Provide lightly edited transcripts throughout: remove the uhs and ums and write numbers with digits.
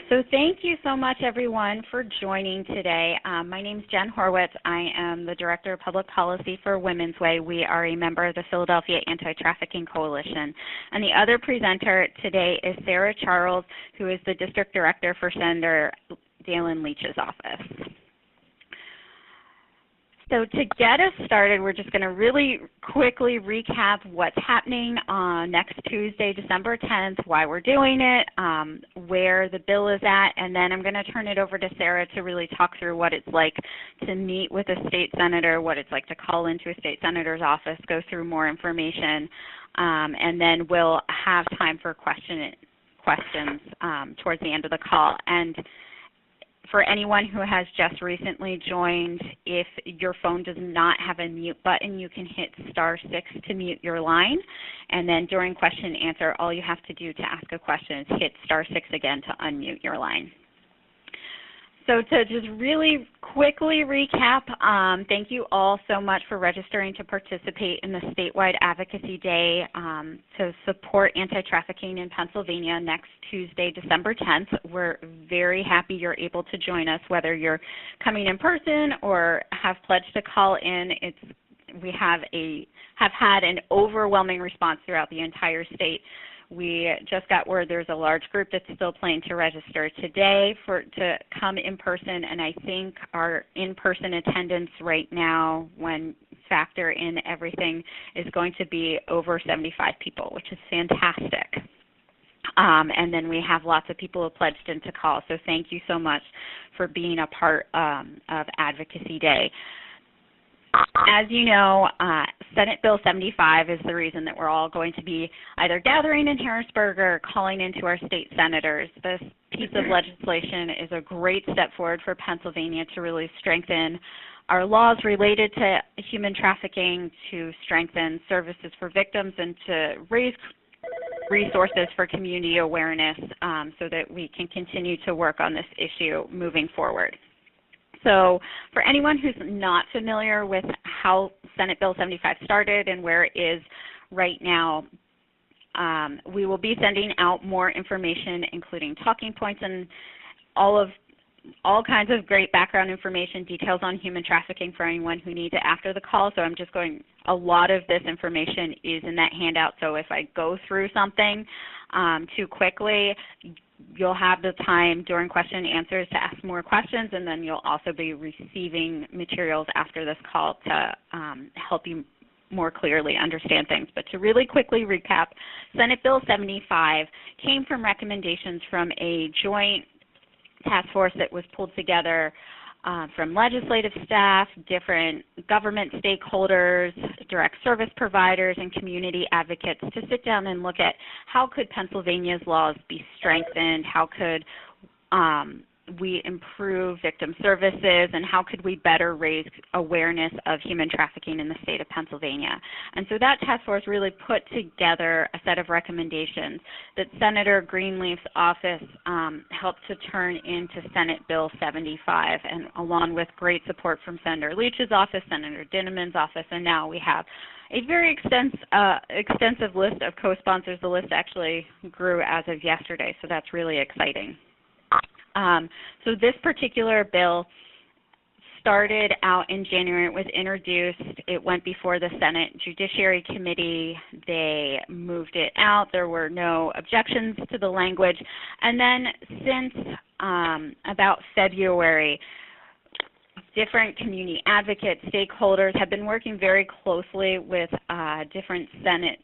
So thank you so much, everyone, for joining today. My name is Jen Horwitz. I am the Director of Public Policy for Women's Way. We are a member of the Philadelphia Anti-Trafficking Coalition. And the other presenter today is Sarah Charles, who is the District Director for Senator Dalen Leach's office. So to get us started, we're just going to really quickly recap what's happening on next Tuesday, December 10th, why we're doing it, where the bill is at, and then I'm going to turn it over to Sarah to really talk through what it's like to meet with a state senator, what it's like to call into a state senator's office, go through more information, and then we'll have time for questions towards the end of the call. And for anyone who has just recently joined, if your phone does not have a mute button, you can hit *6 to mute your line. And then during question and answer, all you have to do to ask a question is hit *6 again to unmute your line. So to just really quickly recap, thank you all so much for registering to participate in the statewide Advocacy Day to support anti-trafficking in Pennsylvania next Tuesday, December 10th. We're very happy you're able to join us, whether you're coming in person or have pledged to call in. We have had an overwhelming response throughout the entire state. We just got word there's a large group that's still planning to register today to come in person, and I think our in-person attendance right now, when factor in everything, is going to be over 75 people, which is fantastic. And then we have lots of people who pledged in to call, so thank you so much for being a part of Advocacy Day. As you know, Senate Bill 75 is the reason that we're all going to be either gathering in Harrisburg or calling into our state senators. This piece of legislation is a great step forward for Pennsylvania to really strengthen our laws related to human trafficking, to strengthen services for victims, and to raise resources for community awareness so that we can continue to work on this issue moving forward. So for anyone who's not familiar with how Senate Bill 75 started and where it is right now, we will be sending out more information, including talking points and all kinds of great background information, details on human trafficking for anyone who needs it after the call. So I'm just a lot of this information is in that handout, so if I go through something too quickly, you'll have the time during question and answers to ask more questions, and then you'll also be receiving materials after this call to help you more clearly understand things. But to really quickly recap, Senate Bill 75 came from recommendations from a joint task force that was pulled together from legislative staff, different government stakeholders, direct service providers, and community advocates to sit down and look at how could Pennsylvania's laws be strengthened, how could we improve victim services, and how could we better raise awareness of human trafficking in the state of Pennsylvania. And so that task force really put together a set of recommendations that Senator Greenleaf's office helped to turn into Senate Bill 75, and along with great support from Senator Leach's office, Senator Dinniman's office, and now we have a very extensive list of co-sponsors. The list actually grew as of yesterday, so that's really exciting. So this particular bill started out in January. It was introduced. It went before the Senate Judiciary Committee. They moved it out. There were no objections to the language. And then since about February, different community advocates, stakeholders have been working very closely with different Senate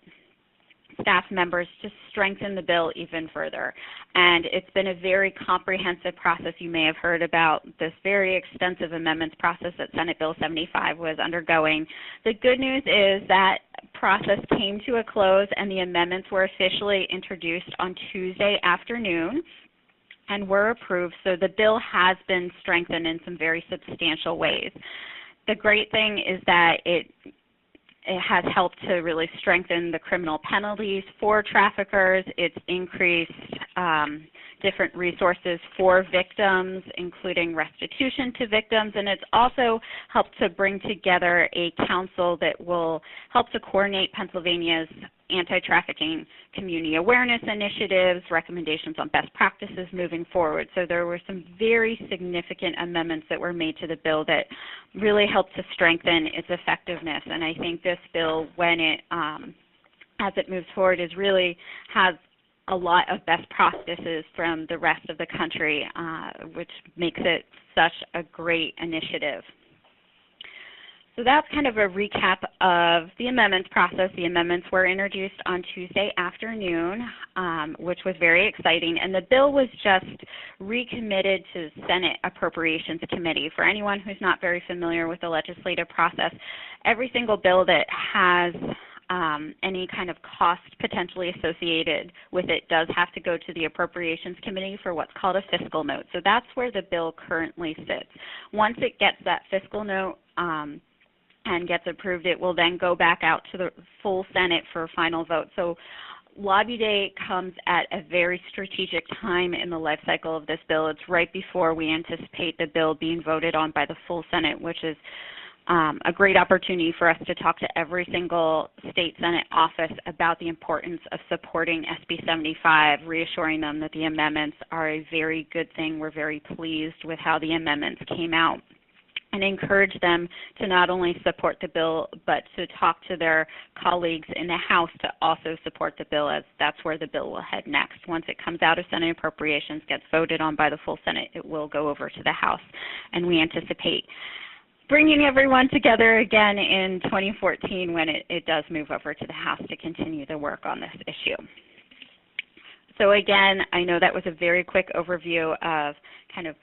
staff members to strengthen the bill even further. And it's been a very comprehensive process. You may have heard about this very extensive amendments process that Senate Bill 75 was undergoing. The good news is that process came to a close and the amendments were officially introduced on Tuesday afternoon and were approved. So the bill has been strengthened in some very substantial ways. The great thing is that it has helped to really strengthen the criminal penalties for traffickers. It's increased different resources for victims, including restitution to victims, and it's also helped to bring together a council that will help to coordinate Pennsylvania's anti-trafficking community awareness initiatives, recommendations on best practices moving forward. So there were some very significant amendments that were made to the bill that really helped to strengthen its effectiveness, and I think this bill, when it as it moves forward, has a lot of best practices from the rest of the country, which makes it such a great initiative. So that's kind of a recap of the amendments process. The amendments were introduced on Tuesday afternoon, which was very exciting, and the bill was just recommitted to Senate Appropriations Committee. For anyone who's not very familiar with the legislative process, every single bill that has any kind of cost potentially associated with it does have to go to the Appropriations Committee for what's called a fiscal note. So that's where the bill currently sits. Once it gets that fiscal note and gets approved, it will then go back out to the full Senate for a final vote. So Lobby Day comes at a very strategic time in the life cycle of this bill. It's right before we anticipate the bill being voted on by the full Senate, which is a great opportunity for us to talk to every single state Senate office about the importance of supporting SB 75, reassuring them that the amendments are a very good thing. We're very pleased with how the amendments came out, and encourage them to not only support the bill, but to talk to their colleagues in the House to also support the bill, as that's where the bill will head next. Once it comes out of Senate Appropriations, gets voted on by the full Senate, it will go over to the House, and we anticipate bringing everyone together again in 2014 when it does move over to the House to continue the work on this issue. So again, I know that was a very quick overview of kind of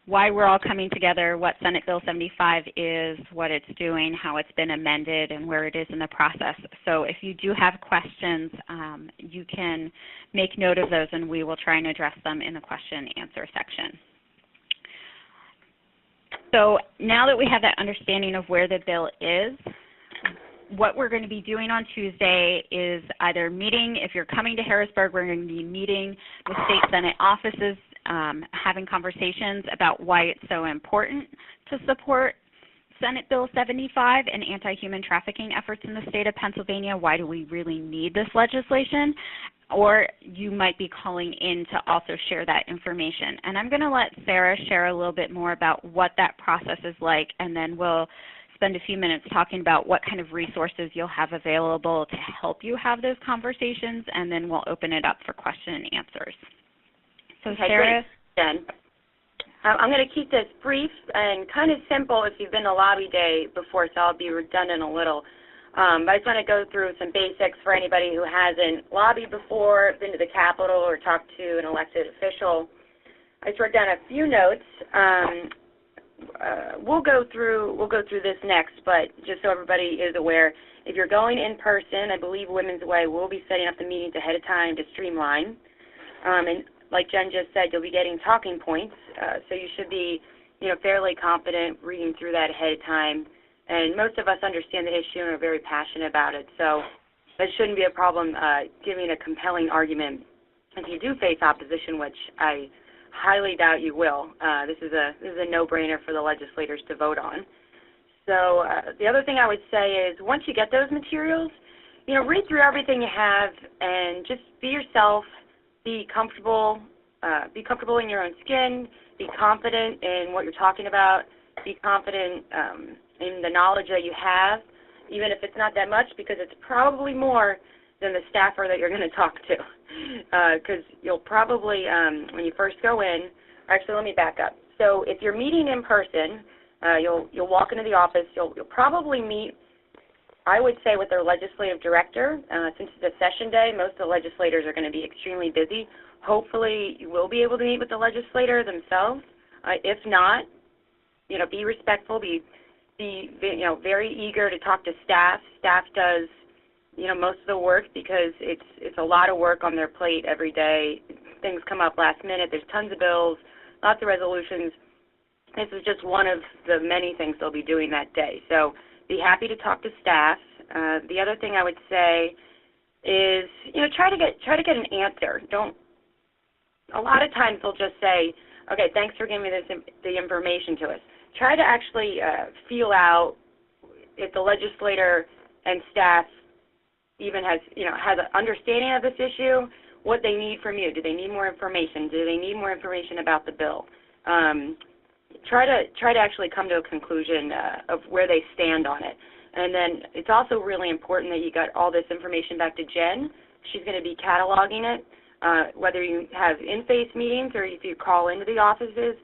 why we're all coming together, what Senate Bill 75 is, what it's doing, how it's been amended, and where it is in the process. So if you do have questions, you can make note of those, and we will try and address them in the question and answer section. So now that we have that understanding of where the bill is, what we're going to be doing on Tuesday is either meeting, if you're coming to Harrisburg, we're going to be meeting with state Senate offices, having conversations about why it's so important to support Senate Bill 75 and anti-human trafficking efforts in the state of Pennsylvania. Why do we really need this legislation? Or you might be calling in to also share that information. And I'm going to let Sarah share a little bit more about what that process is like, and then we'll spend a few minutes talking about what kind of resources you'll have available to help you have those conversations, and then we'll open it up for question and answers. So okay, Sarah? Great. I'm going to keep this brief and kind of simple if you've been to Lobby Day before, so I'll be redundant a little. But I just want to go through some basics for anybody who hasn't lobbied before, been to the Capitol, or talked to an elected official. I just wrote down a few notes. We'll go through this next, but just so everybody is aware, if you're going in person, I believe Women's Way will be setting up the meetings ahead of time to streamline. And like Jen just said, you'll be getting talking points, so you should be, fairly confident reading through that ahead of time. And most of us understand the issue and are very passionate about it, so that shouldn't be a problem giving a compelling argument. If you do face opposition, which I highly doubt you will, this is a no-brainer for the legislators to vote on. So the other thing I would say is once you get those materials, read through everything you have and just be yourself, be comfortable in your own skin, be confident in what you're talking about, be confident in the knowledge that you have, even if it's not that much, because it's probably more than the staffer that you're going to talk to. Because you'll probably, when you first go in, actually let me back up. So if you're meeting in person, you'll walk into the office, you'll probably meet, I would say, with their legislative director. Since it's a session day, most of the legislators are going to be extremely busy. Hopefully you will be able to meet with the legislator themselves. If not, be respectful, be very eager to talk to staff. Staff does, most of the work because it's a lot of work on their plate every day. Things come up last minute. There's tons of bills, lots of resolutions. This is just one of the many things they'll be doing that day. So be happy to talk to staff. The other thing I would say is, try to get an answer. a lot of times they'll just say, okay, thanks for giving me the information to us. Try to actually feel out if the legislator and staff even has an understanding of this issue, what they need from you. Do they need more information? Do they need more information about the bill? Try to actually come to a conclusion of where they stand on it. And then it's also really important that you got all this information back to Jen. She's going to be cataloging it, whether you have in-face meetings or if you call into the offices.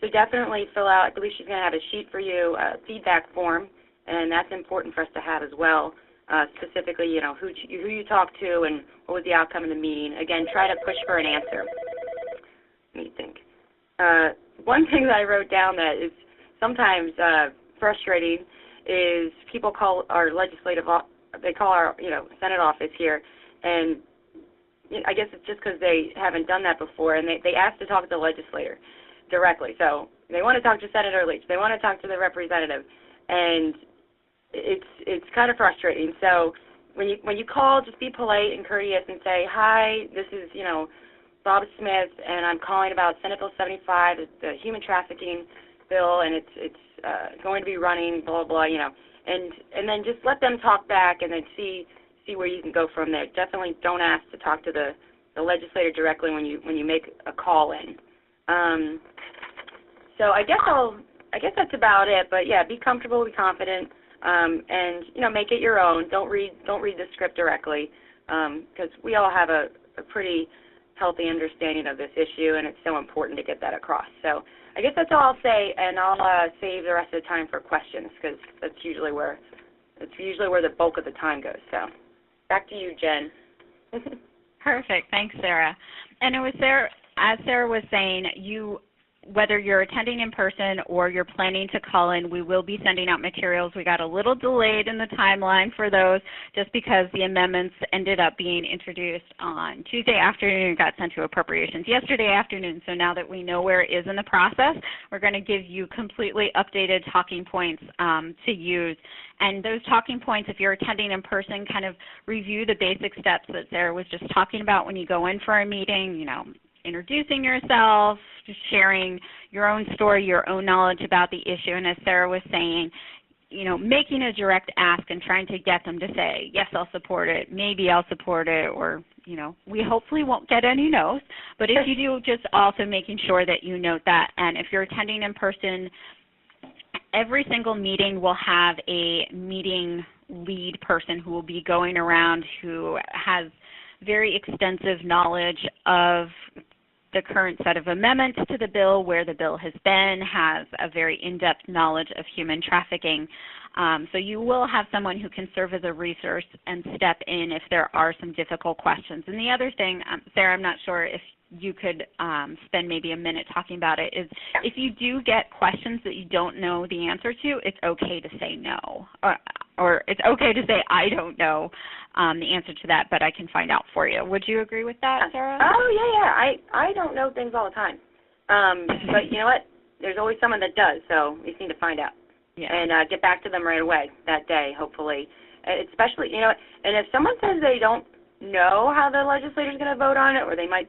So definitely fill out, I believe she's going to have a sheet for you, a feedback form, and that's important for us to have as well. Specifically, who you talked to and what was the outcome of the meeting. Again, try to push for an answer. Let me think. One thing that I wrote down that is sometimes frustrating is people call our they call our Senate office here, and I guess it's just because they haven't done that before, and they ask to talk to the legislator directly. So they want to talk to Senator Leach, they want to talk to the representative, and it's kind of frustrating. So when you call, just be polite and courteous and say, hi, this is Bob Smith, and I'm calling about Senate Bill 75, the human trafficking bill, and it's going to be running, blah, blah, and then just let them talk back and then see where you can go from there. Definitely don't ask to talk to the legislator directly when you make a call in. So I guess that's about it. But yeah, be comfortable, be confident, and make it your own. Don't read the script directly, because we all have a pretty healthy understanding of this issue, and it's so important to get that across. So I guess that's all I'll say, and I'll save the rest of the time for questions, because that's usually where the bulk of the time goes. So back to you, Jen. Perfect. Thanks, Sarah. And it was Sarah, as Sarah was saying, whether you're attending in person or you're planning to call in, we will be sending out materials. We got a little delayed in the timeline for those just because the amendments ended up being introduced on Tuesday afternoon and got sent to appropriations yesterday afternoon. So now that we know where it is in the process, we're going to give you completely updated talking points to use. And those talking points, if you're attending in person, kind of review the basic steps that Sarah was just talking about when you go in for a meeting, introducing yourself, just sharing your own story, your own knowledge about the issue, and as Sarah was saying, making a direct ask and trying to get them to say, yes, I'll support it, maybe I'll support it, or, we hopefully won't get any no's, but if you do, just also making sure that you note that. And if you're attending in person, every single meeting will have a meeting lead person who will be going around who has very extensive knowledge of the current set of amendments to the bill, where the bill has been, has a very in-depth knowledge of human trafficking. So you will have someone who can serve as a resource and step in if there are some difficult questions. And the other thing, Sarah, I'm not sure if you could spend maybe a minute talking about it, is if you do get questions that you don't know the answer to, it's okay to say no. Or it's okay to say, I don't know the answer to that, but I can find out for you. Would you agree with that, Sarah? Oh, yeah. I don't know things all the time. But you know what? There's always someone that does, so we just need to find out. Yeah. And get back to them right away that day, hopefully. Especially, and if someone says they don't know how the legislator's going to vote on it, or they might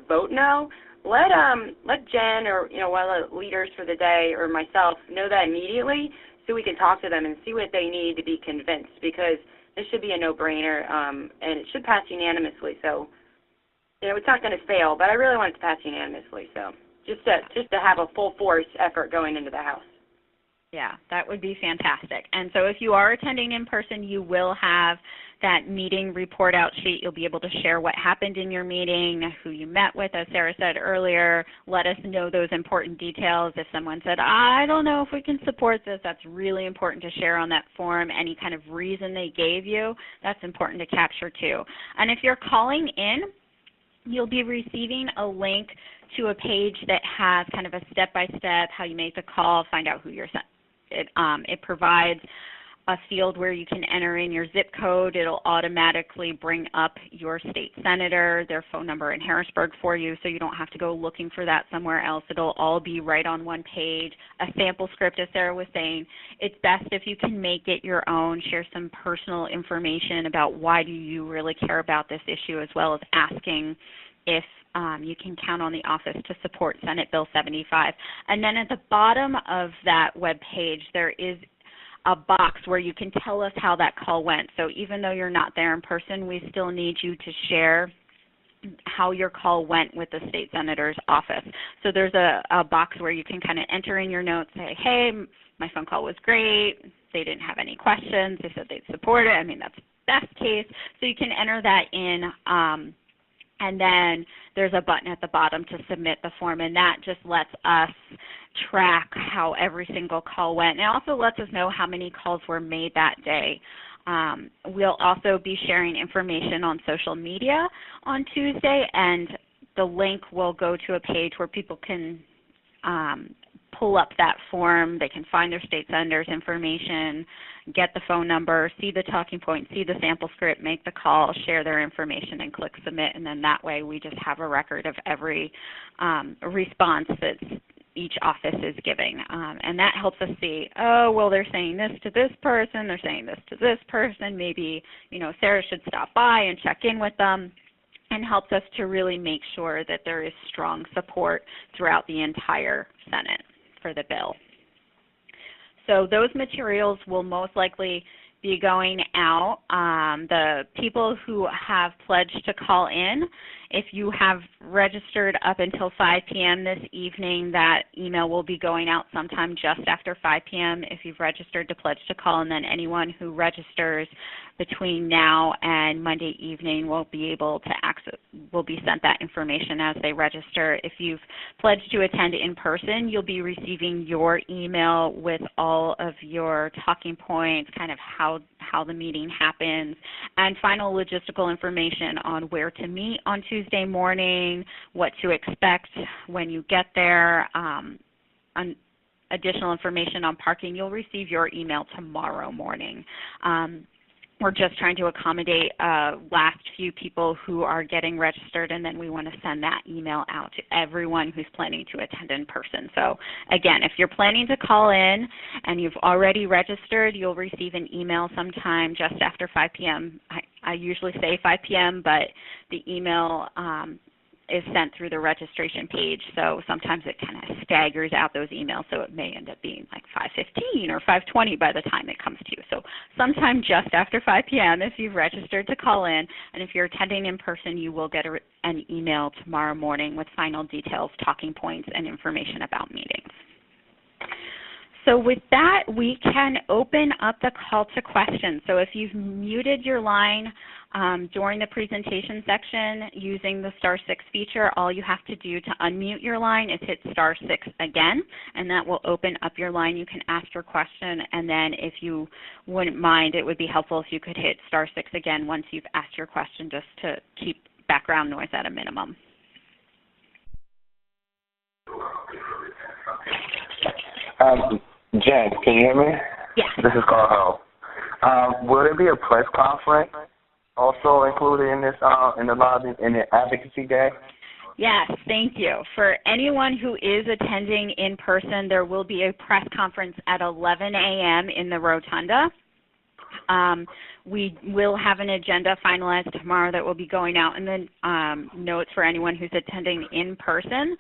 vote no, let Jen or one of the leaders for the day or myself know that immediately, so we can talk to them and see what they need to be convinced, because this should be a no-brainer, and it should pass unanimously. So, it's not going to fail, but I really want it to pass unanimously. So, just to have a full force effort going into the House. Yeah, that would be fantastic. And so if you are attending in person, you will have that meeting report out sheet. You'll be able to share what happened in your meeting, who you met with, as Sarah said earlier. Let us know those important details. If someone said, I don't know if we can support this, that's really important to share on that form. Any kind of reason they gave you, that's important to capture too. And if you're calling in, you'll be receiving a link to a page that has kind of a step-by-step how you make the call, find out who you're sent. It provides a field where you can enter in your zip code. It'll automatically bring up your state senator, their phone number in Harrisburg for you, so you don't have to go looking for that somewhere else. It'll all be right on one page. A sample script, as Sarah was saying. It's best if you can make it your own, share some personal information about why do you really care about this issue, as well as asking if you can count on the office to support Senate Bill 75. And then at the bottom of that web page, there is a box where you can tell us how that call went. So even though you're not there in person, we still need you to share how your call went with the state senator's office. So there's a box where you can kind of enter in your notes, say, hey, my phone call was great. They didn't have any questions. They said they'd support it. I mean, that's best case. So you can enter that in, and then there's a button at the bottom to submit the form, and that just lets us track how every single call went. And it also lets us know how many calls were made that day. We'll also be sharing information on social media on Tuesday, and the link will go to a page where people can pull up that form. They can find their state senator's information, get the phone number, see the talking point, see the sample script, make the call, share their information, and click submit. And then that way we just have a record of every response that each office is giving. And that helps us see, oh, well, they're saying this to this person, they're saying this to this person. Maybe, Sarah should stop by and check in with them, and helps us to really make sure that there is strong support throughout the entire Senate for the bill. So those materials will most likely be going out. The people who have pledged to call in, if you have registered up until 5 p.m. this evening, that email will be going out sometime just after 5 p.m. if you've registered to pledge to call, and then anyone who registers between now and Monday evening will be able to will be sent that information as they register. If you've pledged to attend in person, you'll be receiving your email with all of your talking points, kind of how the meeting happens, and final logistical information on where to meet on Tuesday morning, what to expect when you get there, additional information on parking. You'll receive your email tomorrow morning. We're just trying to accommodate last few people who are getting registered, and then we want to send that email out to everyone who's planning to attend in person. So again, if you're planning to call in and you've already registered, you'll receive an email sometime just after 5 p.m. I usually say 5 p.m., but the email is sent through the registration page, so sometimes it kind of staggers out those emails, so it may end up being like 5:15 or 5:20 by the time it comes to you. So sometime just after 5 p.m. if you've registered to call in, and if you're attending in person, you will get an email tomorrow morning with final details, talking points, and information about meetings. So with that, we can open up the call to questions. So if you've muted your line during the presentation section using the *6 feature, all you have to do to unmute your line is hit *6 again, and that will open up your line. You can ask your question, and then if you wouldn't mind, it would be helpful if you could hit *6 again once you've asked your question, just to keep background noise at a minimum. Jen, can you hear me? Yes. This is Carl. Will there be a press conference also included in this in the advocacy day? Yes, thank you. For anyone who is attending in person, there will be a press conference at 11 a.m. in the Rotunda. We will have an agenda finalized tomorrow that will be going out, and then notes for anyone who's attending in person.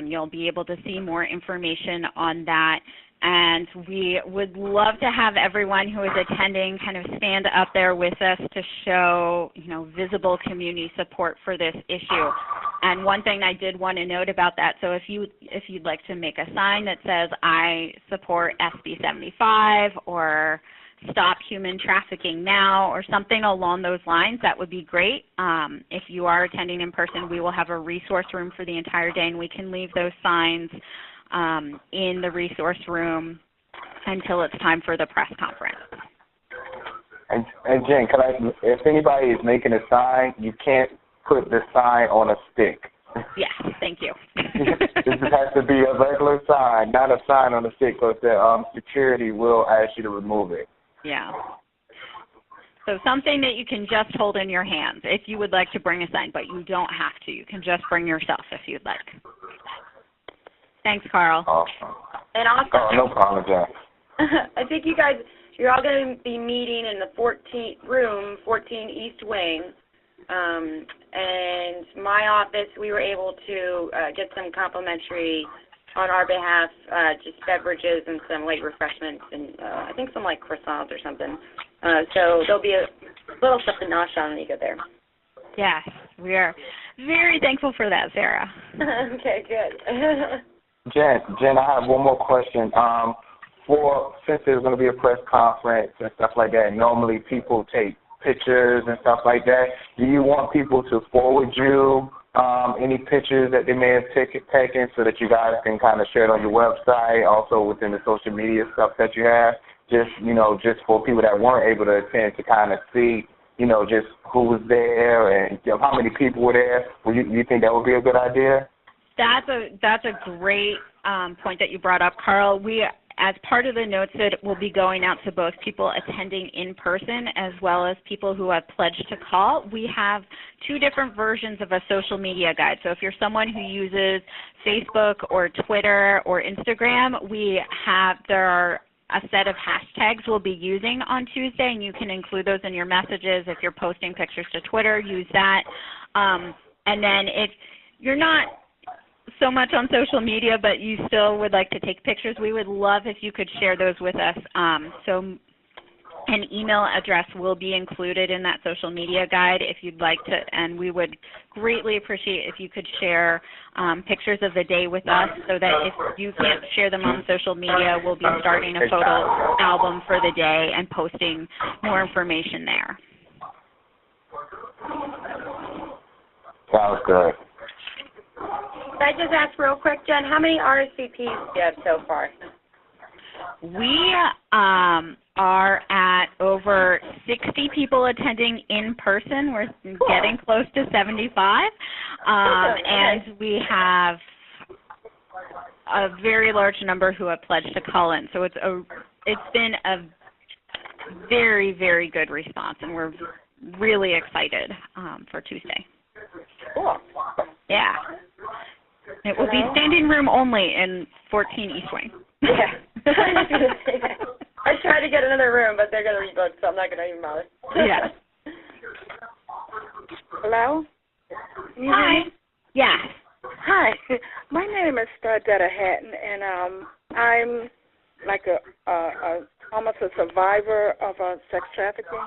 You'll be able to see more information on that. And we would love to have everyone who is attending kind of stand up there with us to show, visible community support for this issue. And one thing I did want to note about that, so if you'd like to make a sign that says, I support SB 75 or Stop Human Trafficking Now or something along those lines, that would be great. If you are attending in person, we will have a resource room for the entire day, and we can leave those signs in the resource room until it's time for the press conference. And Jen, if anybody is making a sign, you can't put the sign on a stick. Yes, thank you. This has to be a regular sign, not a sign on a stick, because the security will ask you to remove it. Yeah. So something that you can just hold in your hands if you would like to bring a sign, but you don't have to. You can just bring yourself if you'd like. Thanks, Carl. Awesome. And also, oh, no problem, Jen. I think you're all going to be meeting in the 14th room, 14 East Wing, and my office, we were able to get some complimentary on our behalf, just beverages and some light refreshments and I think some like croissants or something. So there'll be a little stuff to nosh on when you get there. Yes, we are very thankful for that, Sarah. Okay, good. Jen, I have one more question. Since there's going to be a press conference and stuff like that, normally people take pictures and stuff like that. Do you want people to forward you any pictures that they may have taken so that you guys can kind of share it on your website, also within the social media stuff that you have, just for people that weren't able to attend to kind of see, just who was there and how many people were there? You think that would be a good idea? That's a great point that you brought up, Carl. We, as part of the notes, that will be going out to both people attending in person as well as people who have pledged to call. We have two different versions of a social media guide. So if you're someone who uses Facebook or Twitter or Instagram, there are a set of hashtags we'll be using on Tuesday, and you can include those in your messages. If you're posting pictures to Twitter, use that. And then if you're not so much on social media, but you still would like to take pictures, we would love if you could share those with us. So an email address will be included in that social media guide if you'd like to, and we would greatly appreciate if you could share pictures of the day with us, so that if you can't share them on social media, we'll be starting a photo album for the day and posting more information there. Sounds good. Can I just ask real quick, Jen, how many RSVPs do you have so far? We are at over 60 people attending in person. We're getting close to 75. And we have a very large number who have pledged to call in. So it's been a very, very good response, and we're really excited for Tuesday. Cool. Yeah. It will be standing room only in 14 East Wing. Yeah. I tried to get another room, but they're going to rebook, so I'm not going to even bother. Yeah. Hello? Hi. Yes. Hi. My name is Stardetta Hatton, and I'm like almost a survivor of sex trafficking.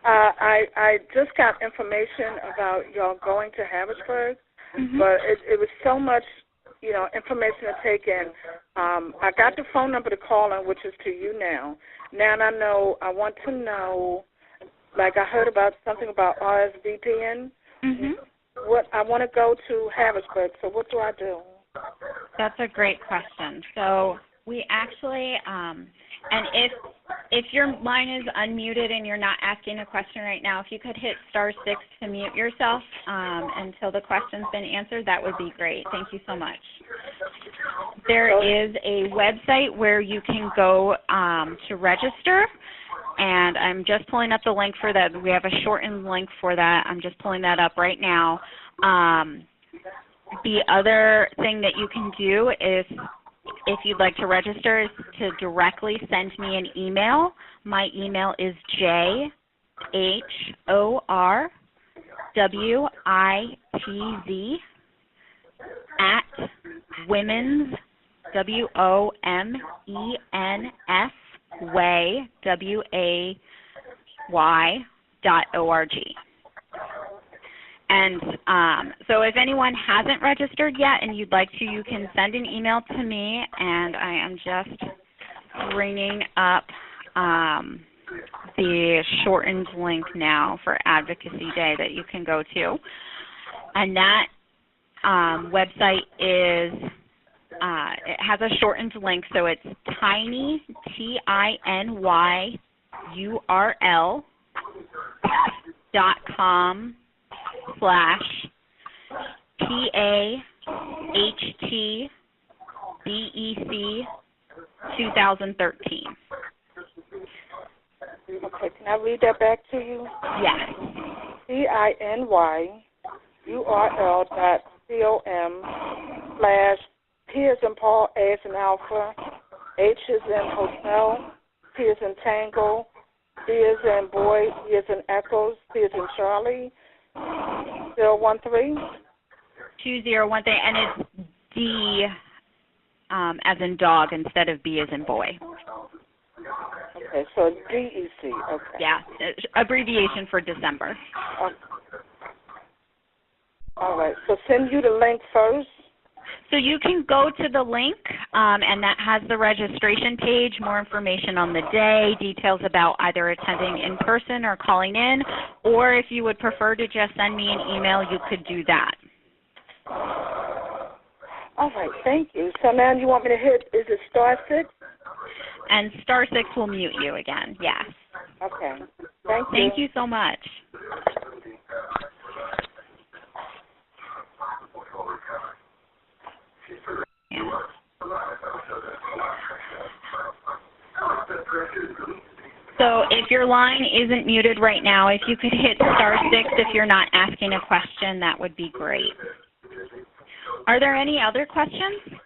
I just got information about y'all going to Harrisburg, but it was so much, information to take in. I got the phone number to call in, which is to you now. Now I want to know, like I heard about something about RSVPing. What I want to go to Harrisburg, so what do I do? That's a great question. So we actually, and if your line is unmuted and you're not asking a question right now, if you could hit *6 to mute yourself until the question's been answered, that would be great. Thank you so much. There is a website where you can go to register, and I'm just pulling up the link for that. We have a shortened link for that. I'm just pulling that up right now. The other thing that you can do is, if you'd like to register, is to directly send me an email. My email is JHORWITZ@women's, WOMENSWAY.org. And so if anyone hasn't registered yet and you'd like to, you can send an email to me, and I am just bringing up the shortened link now for Advocacy Day that you can go to. And that website is, it has a shortened link, so it's tinyurl.com/PAHTDEC 2013. Okay, can I read that back to you? Yes. tinyurl.com/P as in Paul, A as in Alpha, H as in Hotel, T as in Tango, B as in boy, E as in echoes, C as in Charlie, 013. 2013, and it's D as in dog instead of B as in boy. Okay, so DEC. Okay. Yeah, abbreviation for December. Okay. All right, so send you the link first. So you can go to the link, and that has the registration page, more information on the day, details about either attending in person or calling in, or if you would prefer to just send me an email, you could do that. All right, thank you. So now you want me to hit, is it *6? And *6 will mute you again, yes. Okay, thank you. Thank you so much. Yeah. So if your line isn't muted right now, if you could hit *6 if you're not asking a question, that would be great. Are there any other questions?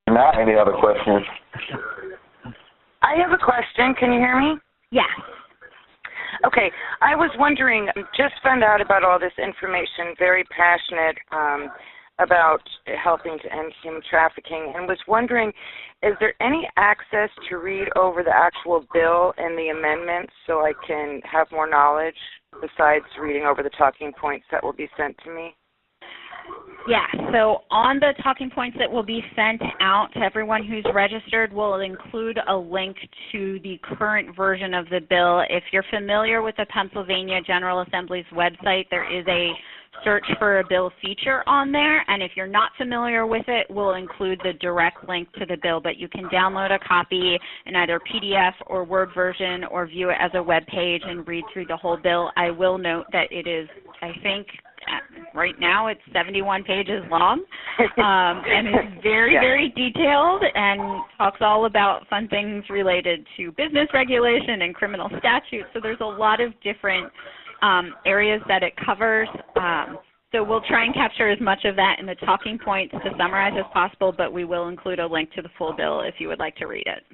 Not any other questions. I have a question. Can you hear me? Yes. Okay. I was wondering, just found out about all this information, very passionate about helping to end human trafficking, and was wondering, is there any access to read over the actual bill and the amendments so I can have more knowledge besides reading over the talking points that will be sent to me? Yeah, so on the talking points that will be sent out to everyone who's registered, we'll include a link to the current version of the bill. If you're familiar with the Pennsylvania General Assembly's website, there is a search for a bill feature on there, and if you're not familiar with it, we'll include the direct link to the bill, but you can download a copy in either PDF or Word version or view it as a web page and read through the whole bill. I will note that it is, I think, right now it's 71 pages long, and it's very, very detailed and talks all about fun things related to business regulation and criminal statutes. So there's a lot of different areas that it covers. So we'll try and capture as much of that in the talking points to summarize as possible, but we will include a link to the full bill if you would like to read it.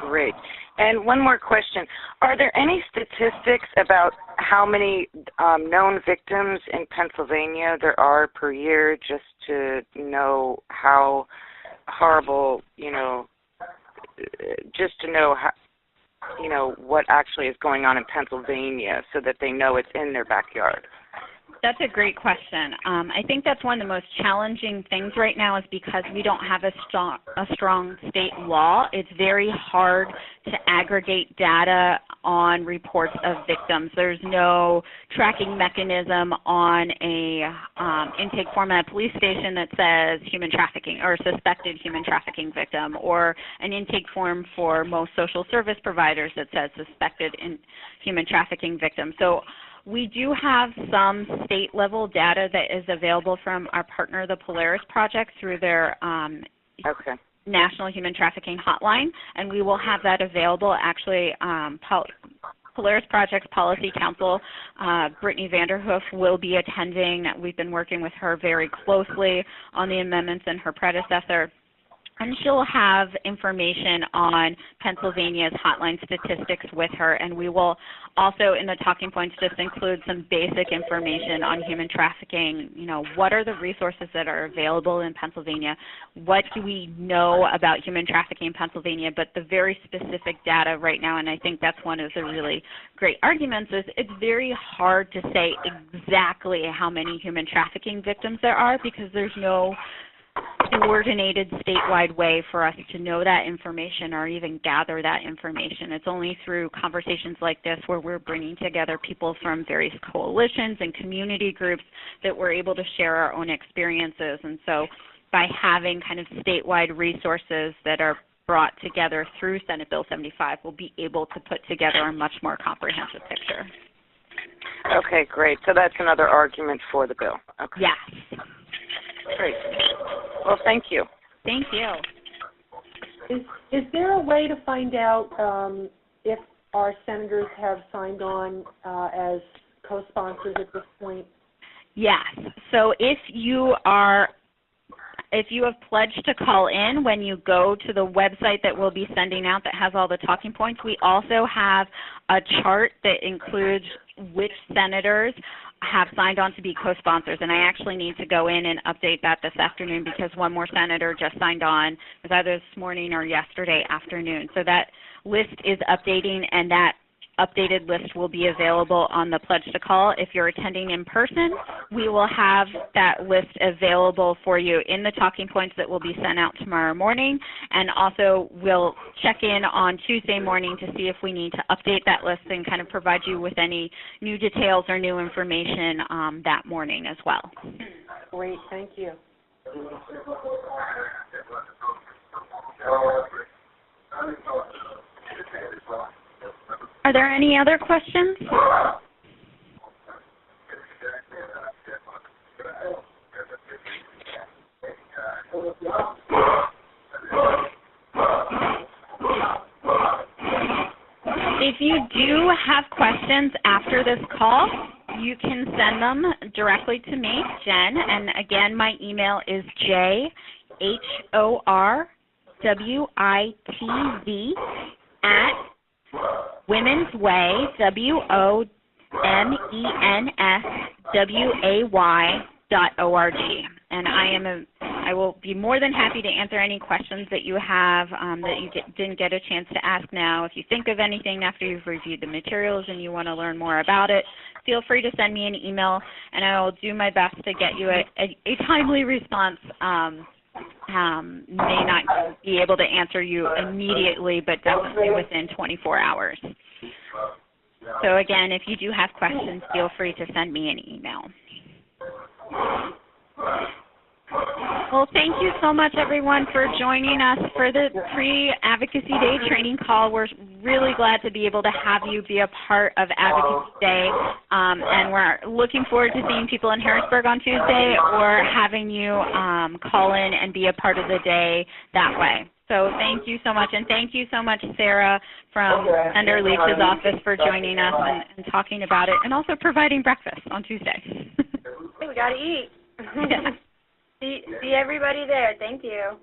Great. And one more question. Are there any statistics about how many known victims in Pennsylvania there are per year, just to know how horrible, just to know how, what actually is going on in Pennsylvania so that they know it's in their backyard? That's a great question. I think that's one of the most challenging things right now is because we don't have a strong state law. It's very hard to aggregate data on reports of victims. There's no tracking mechanism on a intake form at a police station that says human trafficking or suspected human trafficking victim, or an intake form for most social service providers that says suspected human trafficking victim. So we do have some state-level data that is available from our partner, the Polaris Project, through their National Human Trafficking Hotline, and we will have that available. Actually, Polaris Project's Policy Counsel, Brittany Vanderhoof, will be attending. We've been working with her very closely on the amendments and her predecessor. And she'll have information on Pennsylvania's hotline statistics with her, and we will also in the talking points just include some basic information on human trafficking. What are the resources that are available in Pennsylvania? What do we know about human trafficking in Pennsylvania? But the very specific data right now, and I think that's one of the really great arguments, is it's very hard to say exactly how many human trafficking victims there are because there's no coordinated statewide way for us to know that information or even gather that information. It's only through conversations like this where we're bringing together people from various coalitions and community groups that we're able to share our own experiences. And so by having kind of statewide resources that are brought together through Senate Bill 75, we'll be able to put together a much more comprehensive picture. Okay, great. So that's another argument for the bill. Okay. Yes. Great. Well, thank you. Thank you. Is there a way to find out if our senators have signed on as co-sponsors at this point? Yes. So if you are if you have pledged to call in, when you go to the website that we'll be sending out that has all the talking points, we also have a chart that includes which senators have signed on to be co-sponsors, and I actually need to go in and update that this afternoon because one more senator just signed on. It was either this morning or yesterday afternoon. So that list is updating, and that updated list will be available on the Pledge to Call. If you're attending in person, we will have that list available for you in the talking points that will be sent out tomorrow morning, and also we'll check in on Tuesday morning to see if we need to update that list and kind of provide you with any new details or new information that morning as well. Great, thank you. Are there any other questions? If you do have questions after this call, you can send them directly to me, Jen, and again, my email is JHORWITV @Women's Way, WOMENSWAY.org. And I will be more than happy to answer any questions that you have that you didn't get a chance to ask now. If you think of anything after you've reviewed the materials and you want to learn more about it, feel free to send me an email, and I will do my best to get you a timely response. May not be able to answer you immediately, but definitely within 24 hours. So again, if you do have questions, feel free to send me an email. Well, thank you so much, everyone, for joining us for the Pre-Advocacy Day training call. We're really glad to be able to have you be a part of Advocacy Day, and we're looking forward to seeing people in Harrisburg on Tuesday or having you call in and be a part of the day that way. So thank you so much, and thank you so much, Sarah, from Senator Leach's office for joining us and talking about it, and also providing breakfast on Tuesday. Hey, we got to eat. Yeah. See everybody there. Thank you.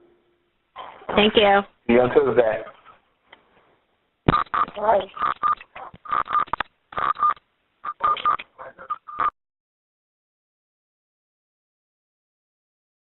Thank you. See you on Tuesday. Bye.